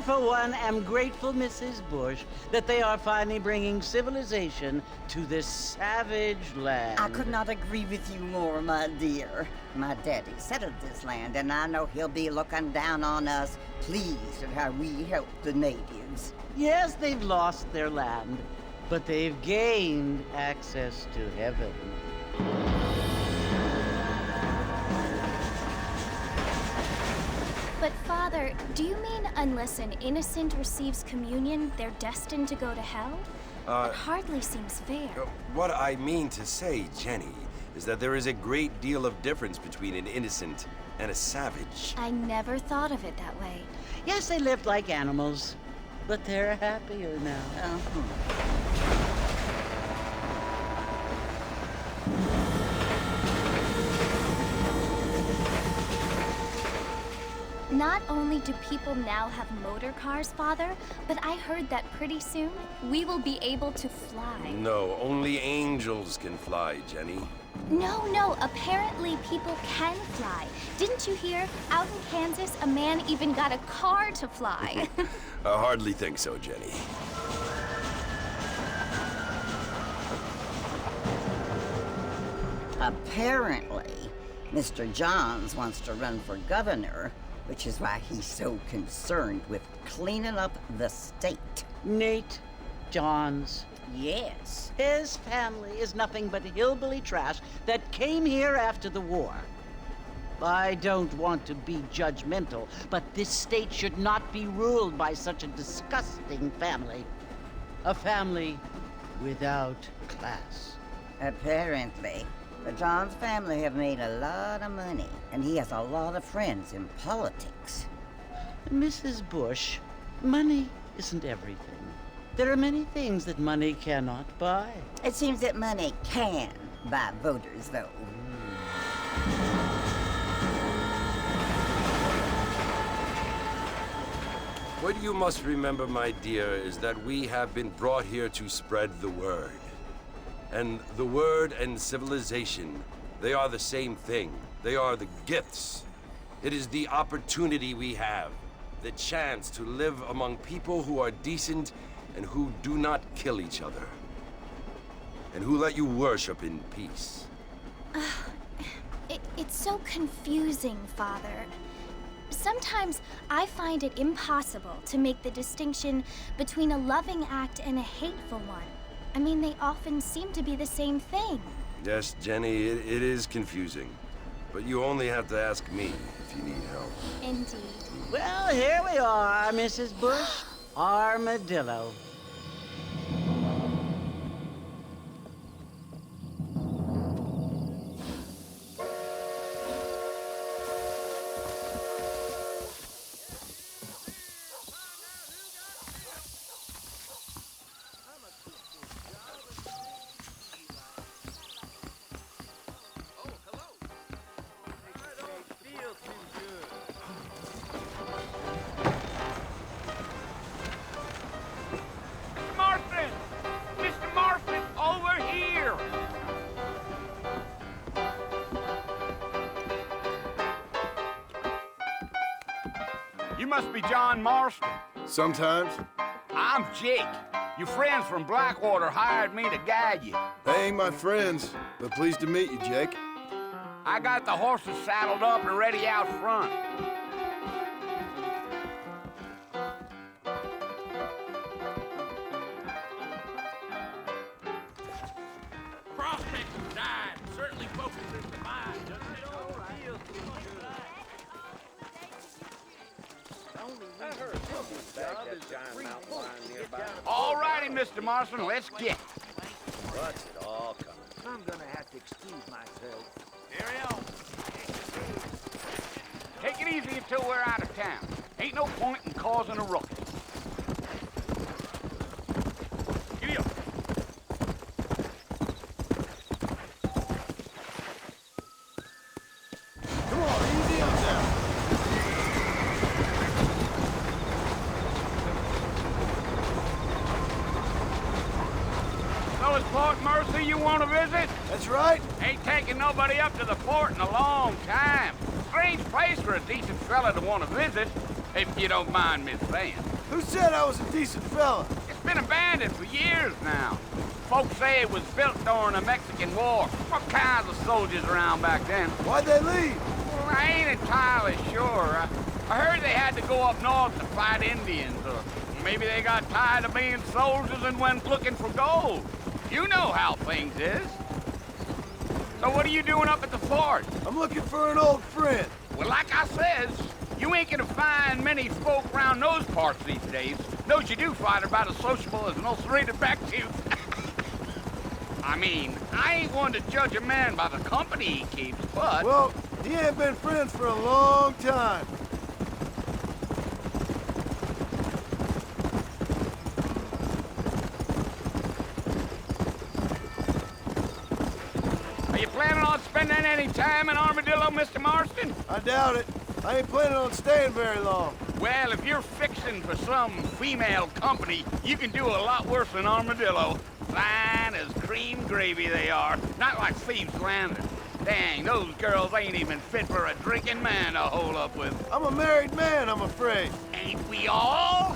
for one, am grateful, Mrs. Bush, that they are finally bringing civilization to this savage land. I could not agree with you more, my dear. My daddy settled this land, and I know he'll be looking down on us, pleased at how we help the natives. Yes, they've lost their land, but they've gained access to heaven. But Father, do you mean unless an innocent receives communion, they're destined to go to hell? That hardly seems fair. What I mean to say, Jenny, is that there is a great deal of difference between an innocent and a savage. I never thought of it that way. Yes, they lived like animals, but they're happier now. Not only do people now have motor cars, Father, but I heard that pretty soon we will be able to fly. No, only angels can fly, Jenny. No, apparently people can fly. Didn't you hear? Out in Kansas, a man even got a car to fly. I hardly think so, Jenny. Apparently, Mr. Johns wants to run for governor, which is why he's so concerned with cleaning up the state. Nate Johns. Yes. His family is nothing but hillbilly trash that came here after the war. I don't want to be judgmental, but this state should not be ruled by such a disgusting family. A family without class. Apparently. The Johns family have made a lot of money, and he has a lot of friends in politics. Mrs. Bush, money isn't everything. There are many things that money cannot buy. It seems that money can buy voters, though. What you must remember, my dear, is that we have been brought here to spread the word. And the word and civilization, they are the same thing. They are the gifts. It is the opportunity we have, the chance to live among people who are decent and who do not kill each other, and who let you worship in peace. It's so confusing, Father. Sometimes I find it impossible to make the distinction between a loving act and a hateful one. I mean, they often seem to be the same thing. Yes, Jenny, it is confusing. But you only have to ask me if you need help. Indeed. Well, here we are, Mrs. Bush. Armadillo. You must be John Marston. Sometimes. I'm Jake. Your friends from Blackwater hired me to guide you. They ain't my friends, but pleased to meet you, Jake. I got the horses saddled up and ready out front. Prospecting died. Certainly focuses the mind, doesn't it? All righty, Mr. Marston, let's get. What's it all coming? I'm gonna have to excuse myself. Carry on. Take it easy until we're out of town. Ain't no point in causing a ruckus. Giddy up. Come on, easy up now. So it's Port Mercy you want to visit? That's right. Ain't taking nobody up to the port in a long time. Strange place for a decent fella to want to visit, if you don't mind me saying. Who said I was a decent fella? It's been abandoned for years now. Folks say it was built during the Mexican War. All kinds of soldiers around back then. Why'd they leave? Well, I ain't entirely sure. I heard they had to go up north to fight Indians, or maybe they got tired of being soldiers and went looking for gold. You know how things is. So what are you doing up at the fort? I'm looking for an old friend. Well, like I says, you ain't gonna find many folk around those parts these days. Those you do find are about as sociable as an ulcerated back tooth. I mean, I ain't one to judge a man by the company he keeps, but... Well, he ain't been friends for a long time. Are you planning on spending any time in Armadillo, Mr. Marston? I doubt it. I ain't planning on staying very long. Well, if you're fixing for some female company, you can do a lot worse than Armadillo. Fine as cream gravy they are. Not like Thieves' Landing. Dang, those girls ain't even fit for a drinking man to hole up with. I'm a married man, I'm afraid. Ain't we all?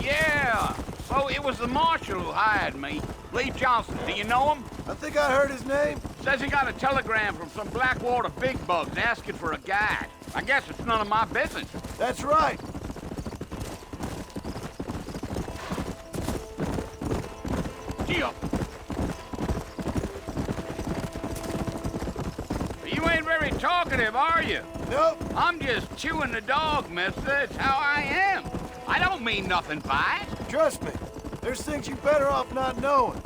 Yeah, so it was the marshal who hired me. Lee Johnson, do you know him? I think I heard his name. Says he got a telegram from some Blackwater big bugs asking for a guide. I guess it's none of my business. That's right. Deal. You ain't very talkative, are you? Nope. I'm just chewing the dog, mister. It's how I am. I don't mean nothing by it. Trust me. There's things you better off not knowing.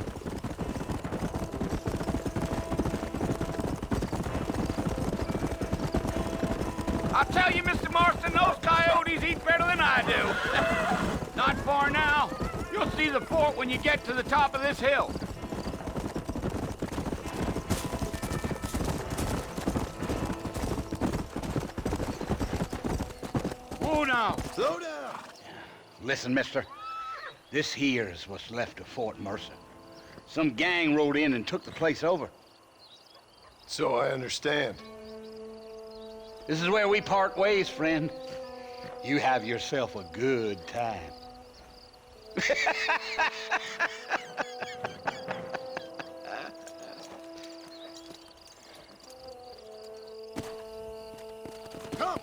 I'll tell you, Mr. Marston, those coyotes eat better than I do. Not far now. You'll see the fort when you get to the top of this hill. Whoa now. Slow down. Listen, mister. This here is what's left of Fort Mercer. Some gang rode in and took the place over. So I understand. This is where we part ways, friend. You have yourself a good time. Come.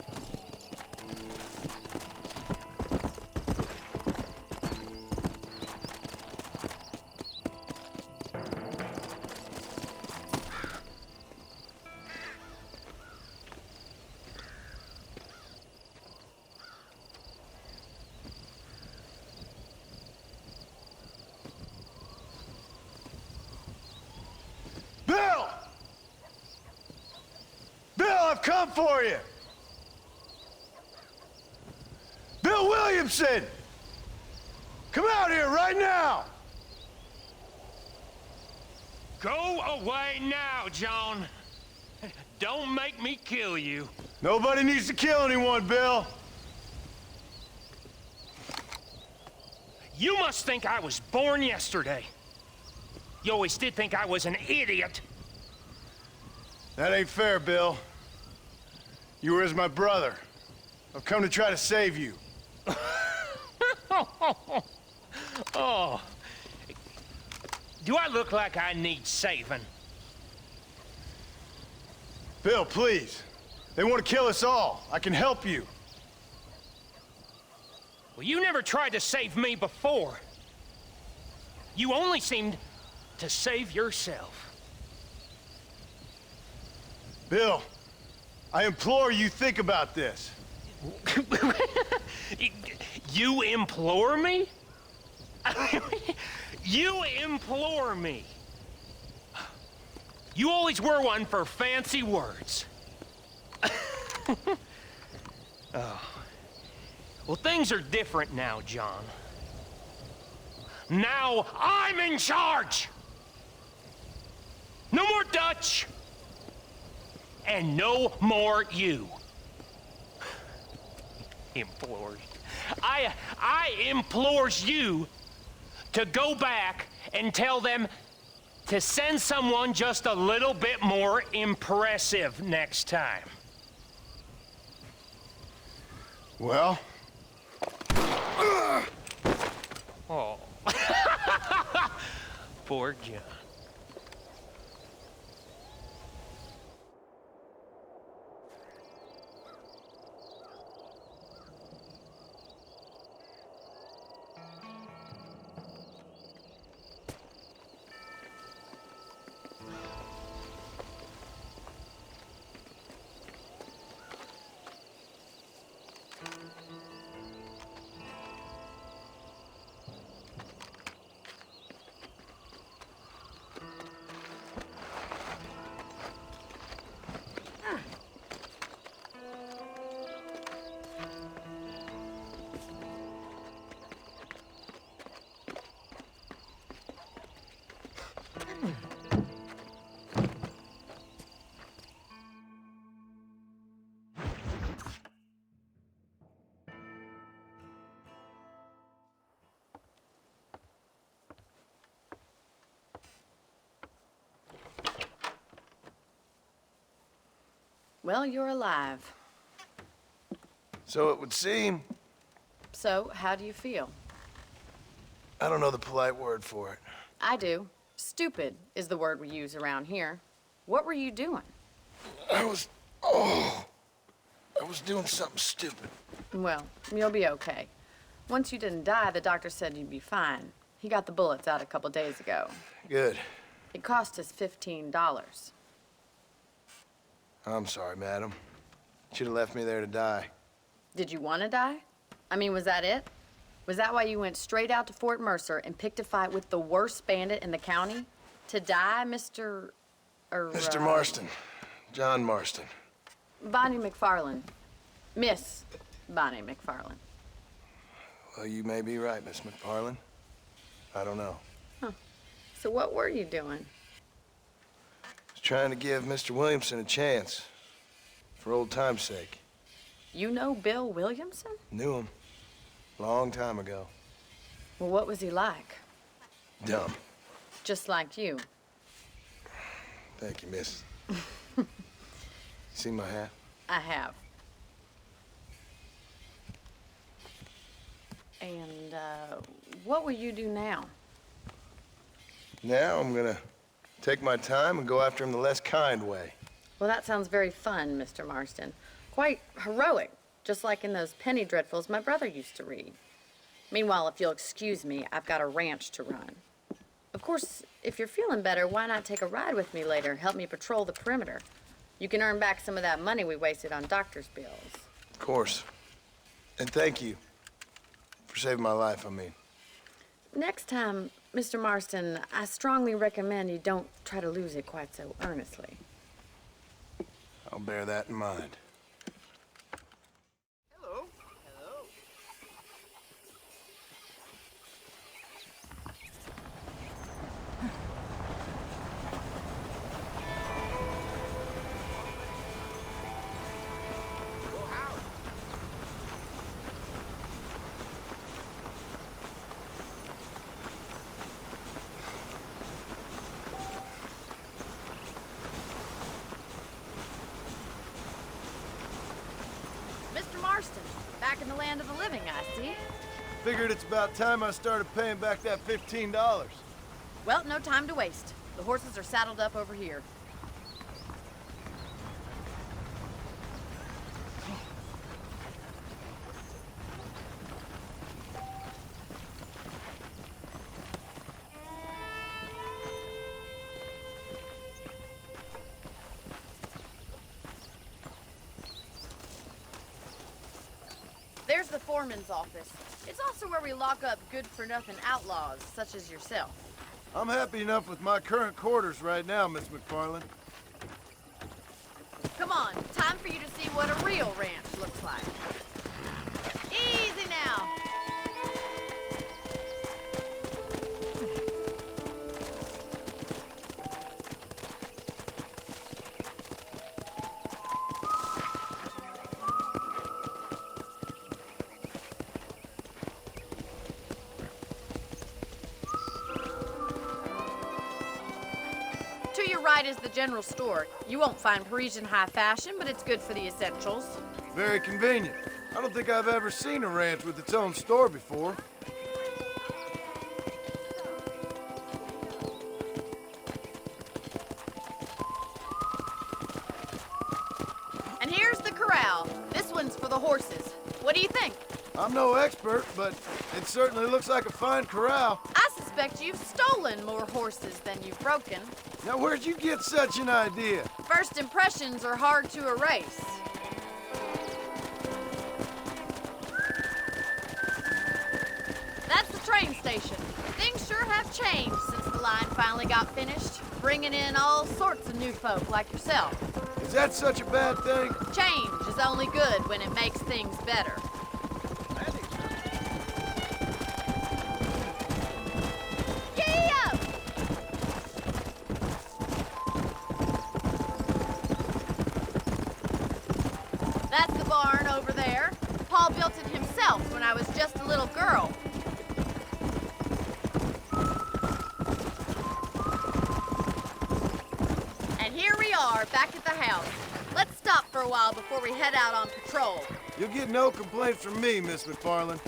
Bill! Bill, I've come for you! Bill Williamson! Come out here right now! Go away now, John. Don't make me kill you. Nobody needs to kill anyone, Bill. You must think I was born yesterday. You always did think I was an idiot. That ain't fair, Bill. You were as my brother. I've come to try to save you. Oh. Do I look like I need saving? Bill, please. They want to kill us all. I can help you. Well, you never tried to save me before. You only seemed to save yourself. Bill, I implore you think about this. You implore me? You implore me. You always were one for fancy words. Oh. Well, things are different now, John. Now I'm in charge! No more Dutch! And no more you. Implores. I implores you to go back and tell them to send someone just a little bit more impressive next time. Well? Oh. Poor John. Well, you're alive. So it would seem. So, how do you feel? I don't know the polite word for it. I do. Stupid is the word we use around here. What were you doing? I was doing something stupid. Well, you'll be okay. Once you didn't die, the doctor said you'd be fine. He got the bullets out a couple days ago. Good. It cost us $15. I'm sorry, madam. Should have left me there to die. Did you want to die? I mean, was that it? Was that why you went straight out to Fort Mercer and picked a fight with the worst bandit in the county? To die, Mr. Mr. Marston. John Marston. Bonnie McFarland. Miss Bonnie McFarland. Well, you may be right, Miss McFarland. I don't know. So what were you doing? I was trying to give Mr. Williamson a chance. For old time's sake. You know Bill Williamson? Knew him. Long time ago. Well, what was he like? Dumb. Just like you. Thank you, miss. See my hat? I have. And, what will you do now? Now I'm gonna take my time and go after him the less kind way. Well, that sounds very fun, Mr. Marston. Quite heroic, just like in those penny dreadfuls my brother used to read. Meanwhile, if you'll excuse me, I've got a ranch to run. Of course, if you're feeling better, why not take a ride with me later? Help me patrol the perimeter. You can earn back some of that money we wasted on doctor's bills. Of course. And thank you for saving my life, I mean. Next time, Mr. Marston, I strongly recommend you don't try to lose it quite so earnestly. I'll bear that in mind. Hello. Hello. Well, Howard. Mr. Marston, back in the land of the living, I see. Figured it's about time I started paying back that $15. Well, no time to waste. The horses are saddled up over here. There's the foreman's office. It's also where we lock up good-for-nothing outlaws, such as yourself. I'm happy enough with my current quarters right now, Miss McFarland. Come on, time for you to see what a real ranch looks like. Easy now. right is the general store. You won't find Parisian high fashion, but it's good for the essentials. Very convenient. I don't think I've ever seen a ranch with its own store before. And here's the corral. This one's for the horses. What do you think? I'm no expert, but it certainly looks like a fine corral. I suspect you've stolen more horses than you've broken. Now, where'd you get such an idea? First impressions are hard to erase. That's the train station. Things sure have changed since the line finally got finished, bringing in all sorts of new folk like yourself. Is that such a bad thing? Change is only good when it makes things better. That's the barn over there. Paul built it himself when I was just a little girl. And here we are, back at the house. Let's stop for a while before we head out on patrol. You'll get no complaints from me, Miss McFarland.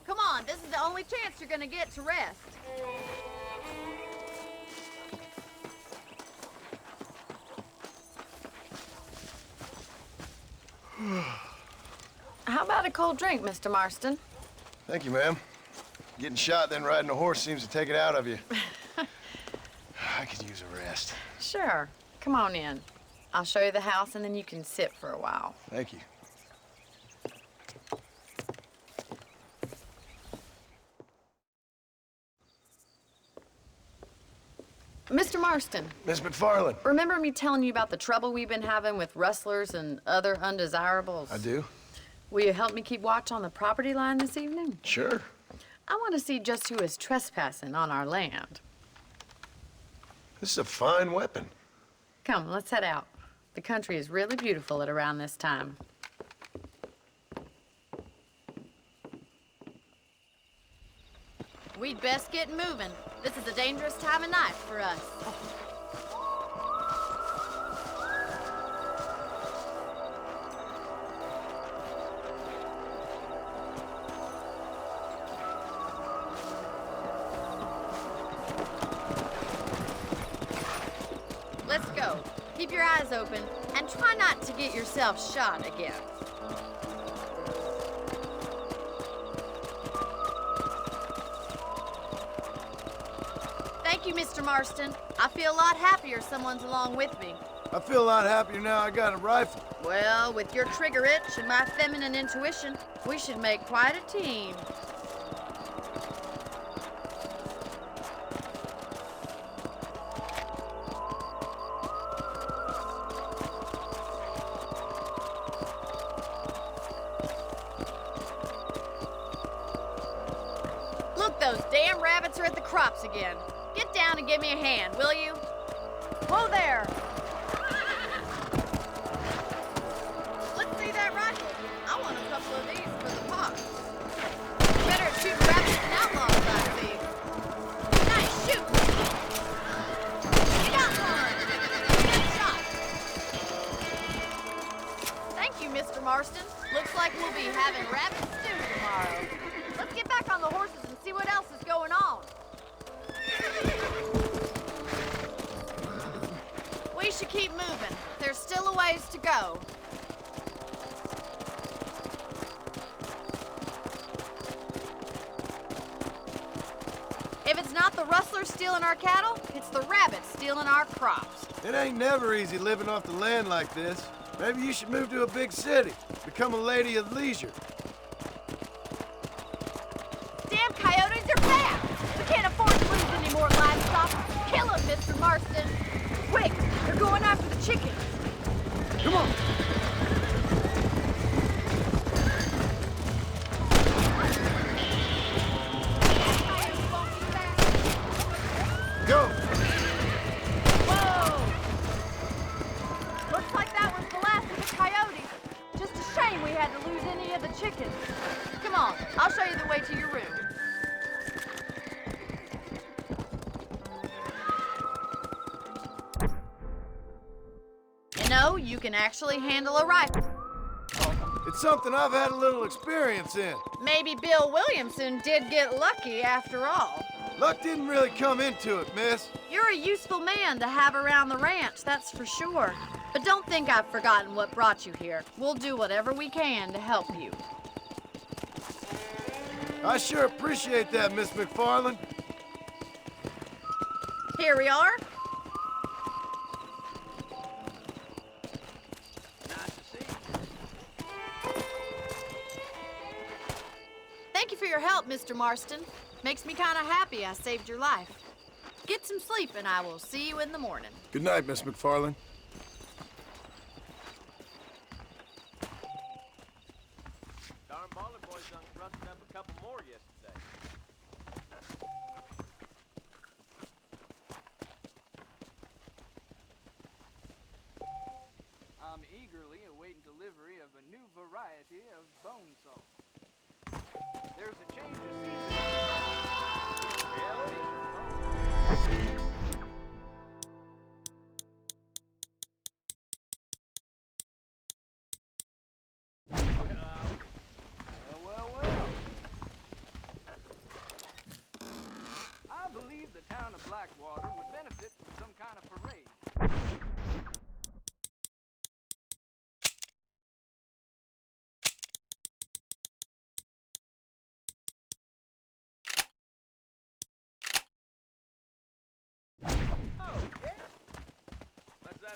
Come on, this is the only chance you're gonna get to rest. How about a cold drink, Mr. Marston? Thank you, ma'am. Getting shot, then riding a horse seems to take it out of you. I could use a rest. Sure. Come on in. I'll show you the house, and then you can sit for a while. Thank you. Mr. Marston, Miss McFarland. remember me telling you about the trouble we've been having with rustlers and other undesirables? I do? Will you help me keep watch on the property line this evening? Sure. I want to see just who is trespassing on our land. This is a fine weapon. Come, let's head out. The country is really beautiful at around this time. We'd best get moving. This is a dangerous time of night for us. Let's go. Keep your eyes open and try not to get yourself shot again. Thank you, Mr. Marston. I feel a lot happier someone's along with me. I feel a lot happier now I got a rifle. Well, with your trigger itch and my feminine intuition, we should make quite a team. Look, those damn rabbits are at the crops again. Get down and give me a hand, will you? Whoa there! Let's see that rifle. I want a couple of these for the pot. Better at shooting rabbits than outlaws, I see. Nice shoot! You got one! Good shot! Thank you, Mr. Marston. Looks like we'll be having rabbit stew tomorrow. Let's get back on the horses and see what else is going on. We should keep moving. There's still a ways to go. If it's not the rustlers stealing our cattle, it's the rabbits stealing our crops. It ain't never easy living off the land like this. Maybe you should move to a big city. Become a lady of leisure. Damn coyotes are back! We can't afford to lose any more livestock. Kill them, Mr. Marston. Quick, they're going after the chickens. Come on. Coyotes won't be back. Go. Whoa! Looks like that was the last of the coyotes. Just a shame we had to lose any of the chickens. Come on, I'll show you the way to your room. know you can actually handle a rifle. It's something I've had a little experience in. Maybe Bill Williamson did get lucky after all. Luck didn't really come into it, miss. You're a useful man to have around the ranch, that's for sure. But don't think I've forgotten what brought you here. We'll do whatever we can to help you. I sure appreciate that, Miss McFarland. Here we are. Thank you for your help, Mr. Marston. Makes me kind of happy I saved your life. Get some sleep and I will see you in the morning. Good night, Miss McFarland. Darn baller boys done thrusted up a couple more yesterday. I'm eagerly awaiting delivery of a new variety of bone salt. There's a change of season. Well. I believe the town of Blackwater would benefit from some kind of parade.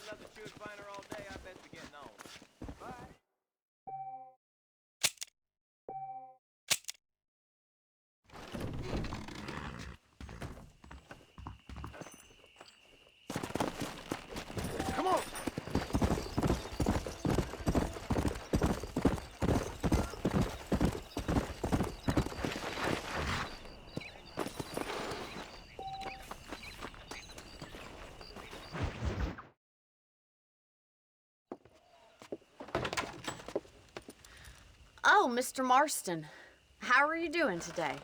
Let the chewing find her all day, I bet you're getting on. Bye. Come on! Oh, Mr. Marston. How are you doing today?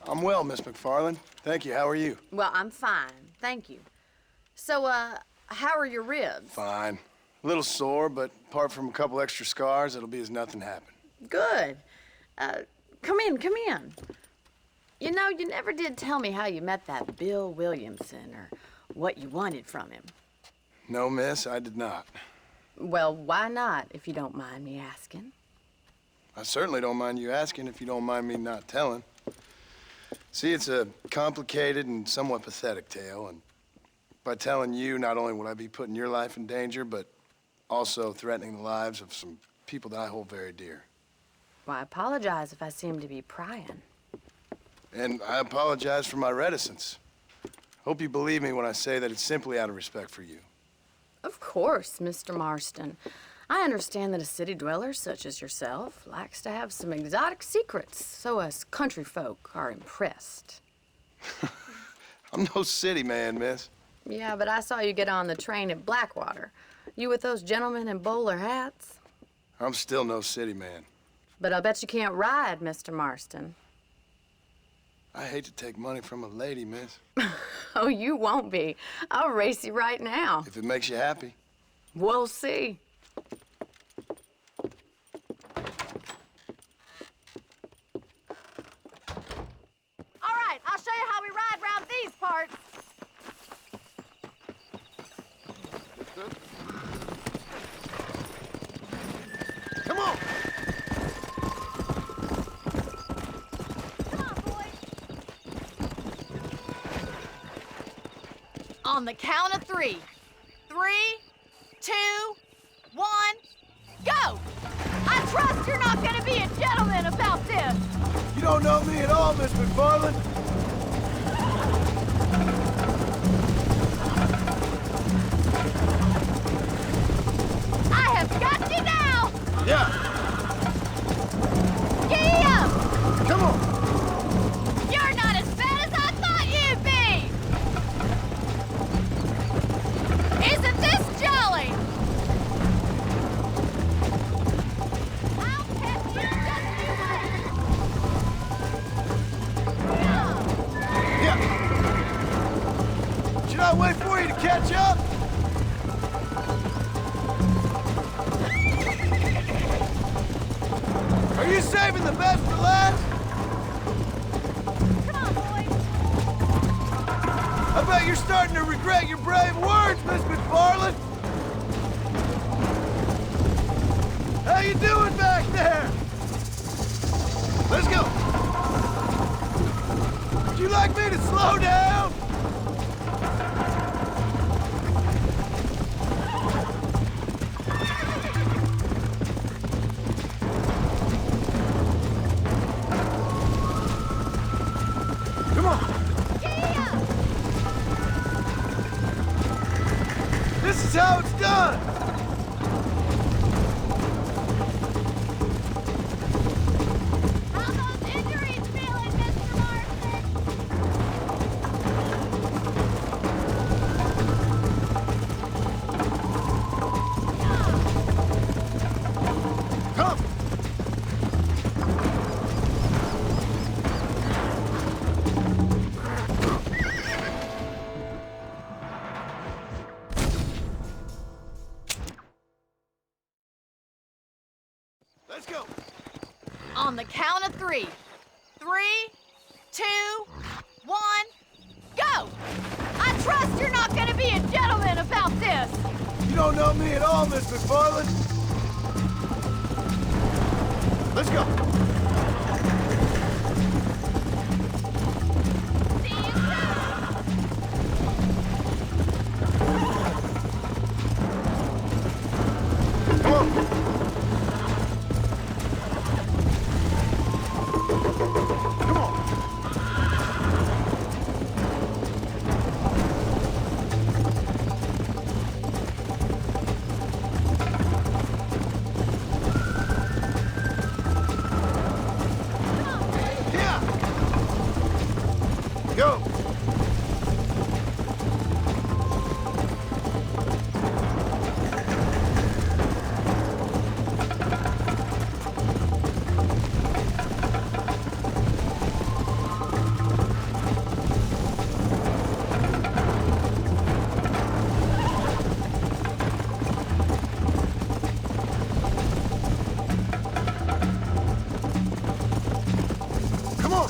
I'm well, Miss McFarland. Thank you. How are you? Well, I'm fine. Thank you. So, how are your ribs? Fine. A little sore, but apart from a couple extra scars, it'll be as nothing happened. Good. Come in. You know, you never did tell me how you met that Bill Williamson or what you wanted from him. No, miss, I did not. Well, why not, if you don't mind me asking? I certainly don't mind you asking if you don't mind me not telling. See, it's a complicated and somewhat pathetic tale, and by telling you, not only would I be putting your life in danger, but also threatening the lives of some people that I hold very dear. Well, I apologize if I seem to be prying. And I apologize for my reticence. Hope you believe me when I say that it's simply out of respect for you. Of course, Mr. Marston. I understand that a city dweller such as yourself likes to have some exotic secrets, so us country folk are impressed. I'm no city man, miss. Yeah, but I saw you get on the train at Blackwater. You with those gentlemen in bowler hats? I'm still no city man. But I bet you can't ride, Mr. Marston. I hate to take money from a lady, miss. Oh, you won't be. I'll race you right now. If it makes you happy. We'll see. All right, I'll show you how we ride round these parts. Come on! Come on, boys. On the count of 3. 3, 2, 1, go! I trust you're not gonna be a gentleman about this. You don't know me at all, Miss McFarland. I have got you now! Yeah, Giddy up! come on! You're not as bad as I thought you'd be! Isn't this jolly? I'll catch you just you wait! Yeah. I bet you're starting to regret your brave words, Miss McFarland! How you doing back there? Let's go! Would you like me to slow down? Come on! This is how it's done! How those injuries feeling, Mr. Marston? Come! Let's go! On the count of 3. 3, 2, 1, go! I trust you're not gonna be a gentleman about this! You don't know me at all, Miss McFarland. Let's go. See you soon! Come on. Come on. Yeah. Go. Come on.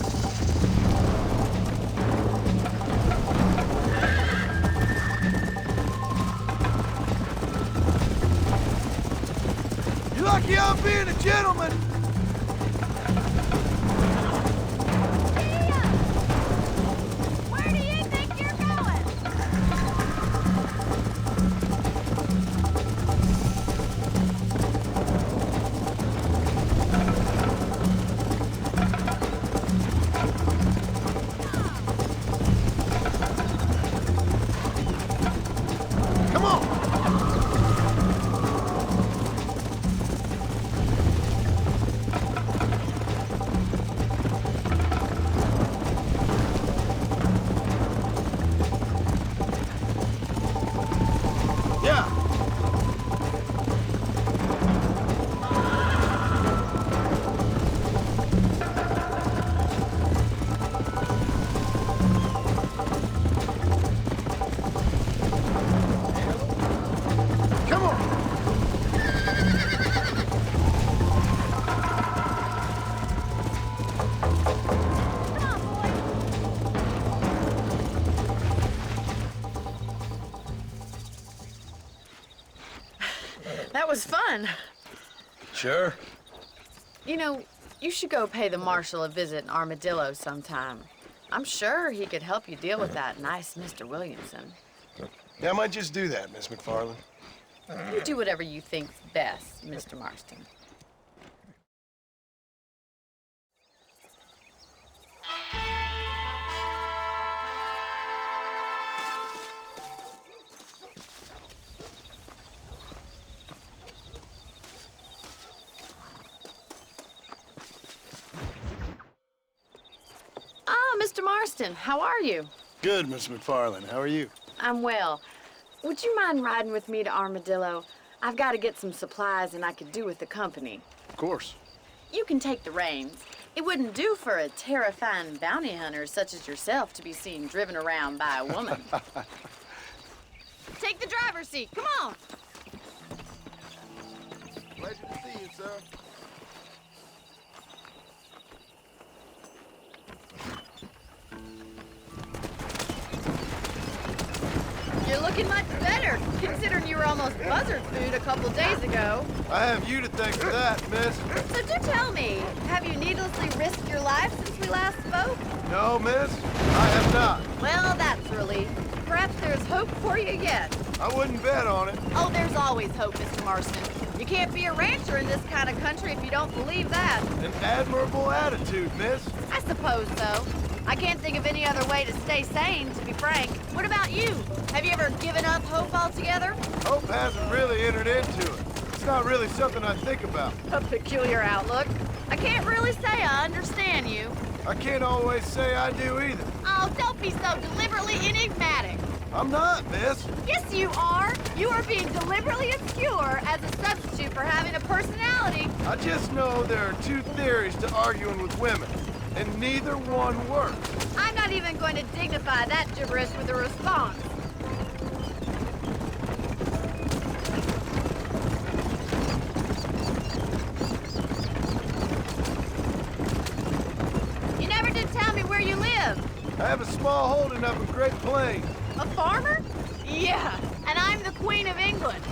You're lucky I'm being a gentleman. Where do you think you're going? Come on. Yeah. Come on. That was fun. Sure. You know, you should go pay the marshal a visit in Armadillo sometime. I'm sure he could help you deal with that nice Mr. Williamson. Yeah, I might just do that, Miss McFarland. You do whatever you think's best, Mr. Marston. Ah, Mr. Marston, how are you? Good, Miss McFarland. How are you? I'm well. Would you mind riding with me to Armadillo? I've got to get some supplies and I could do with the company. Of course. You can take the reins. It wouldn't do for a terrifying bounty hunter such as yourself to be seen driven around by a woman. Take the driver's seat. Come on. Pleasure to see you, sir. You're looking much better, considering you were almost buzzard food a couple days ago. I have you to thank for that, miss. So do tell me, have you needlessly risked your life since we last spoke? No, miss, I have not. Well, that's a relief. Perhaps there's hope for you yet. I wouldn't bet on it. Oh, there's always hope, Mr. Marston. You can't be a rancher in this kind of country if you don't believe that. An admirable attitude, miss. I suppose so. I can't think of any other way to stay sane, to be frank. What about you? Have you ever given up hope altogether? Hope hasn't really entered into it. It's not really something I think about. A peculiar outlook. I can't really say I understand you. I can't always say I do either. Oh, don't be so deliberately enigmatic. I'm not, miss. Yes, you are. You are being deliberately obscure as a substitute for having a personality. I just know there are two theories to arguing with women, and neither one works. I'm not even going to dignify that gibberish with a response. You never did tell me where you live. I have a small holding up in Great Plains. A farmer? Yeah, and I'm the Queen of England.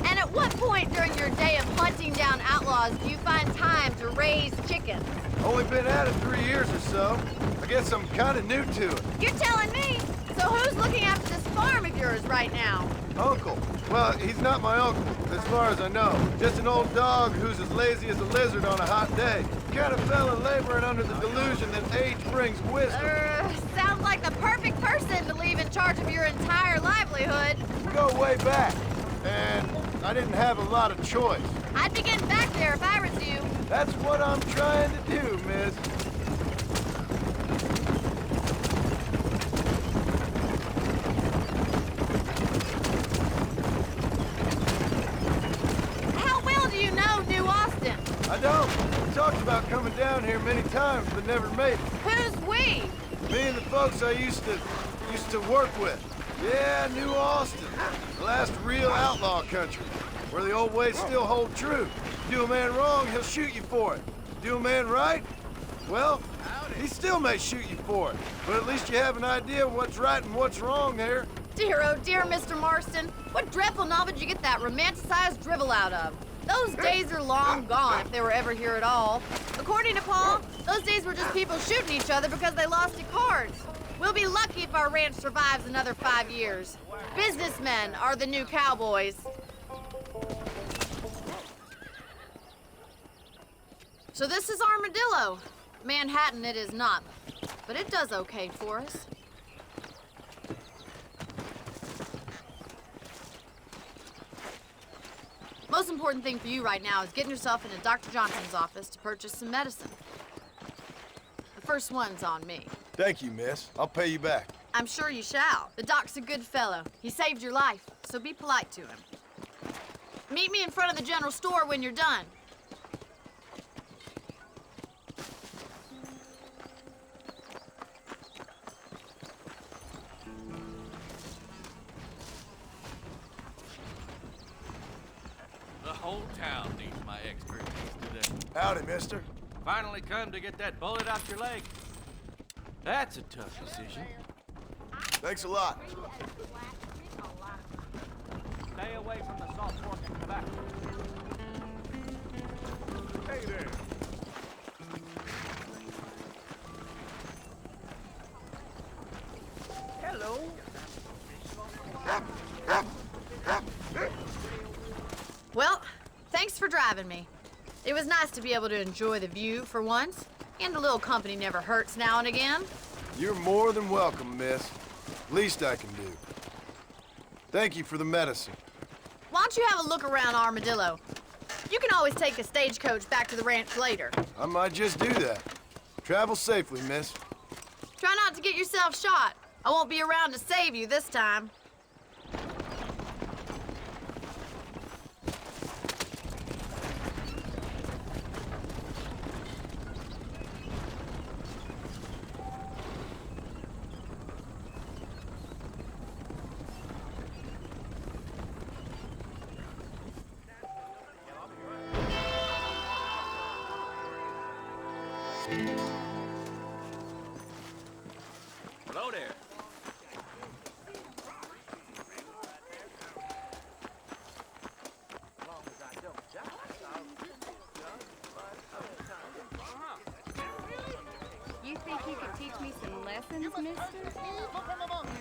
And at what point during your day of hunting down outlaws do you find time to raise chickens? Only been at it 3 years or so. I guess I'm kind of new to it. You're telling me? So who's looking after this farm of yours right now? Uncle. Well, he's not my uncle, as far as I know. Just an old dog who's as lazy as a lizard on a hot day. Kind of fella laboring under the delusion that age brings wisdom. Sounds like the perfect person to leave in charge of your entire livelihood. We go way back, and I didn't have a lot of choice. I'd be getting back there if I was you. That's what I'm trying to do, miss. How well do you know New Austin? I don't. We talked about coming down here many times, but never made it. Who's we? Me and the folks I used to work with. Yeah, New Austin. The last real outlaw country, where the old ways still hold true. Do a man wrong, he'll shoot you for it. Do a man right? Well, he still may shoot you for it. But at least you have an idea of what's right and what's wrong there. Dear, oh dear, Mr. Marston. What dreadful novel did you get that romanticized drivel out of? Those days are long gone, if they were ever here at all. According to Paul, those days were just people shooting each other because they lost at cards. We'll be lucky if our ranch survives another 5 years. Businessmen are the new cowboys. So this is Armadillo. Manhattan it is not, but it does okay for us. Most important thing for you right now is getting yourself into Dr. Johnson's office to purchase some medicine. The first one's on me. Thank you, miss. I'll pay you back. I'm sure you shall. The doc's a good fellow. He saved your life, so be polite to him. Meet me in front of the general store when you're done. The whole town needs my expertise today. Howdy, mister. Finally come to get that bullet out your leg. That's a tough decision. Thanks a lot. Stay away from the salt pork and tobacco. Hey there. Hello. Well, thanks for driving me. It was nice to be able to enjoy the view for once, and a little company never hurts now and again. You're more than welcome, miss. Least I can do. Thank you for the medicine. Why don't you have a look around Armadillo? You can always take a stagecoach back to the ranch later. I might just do that. Travel safely, miss. Try not to get yourself shot. I won't be around to save you this time. Hello there. teach me some lessons, mister?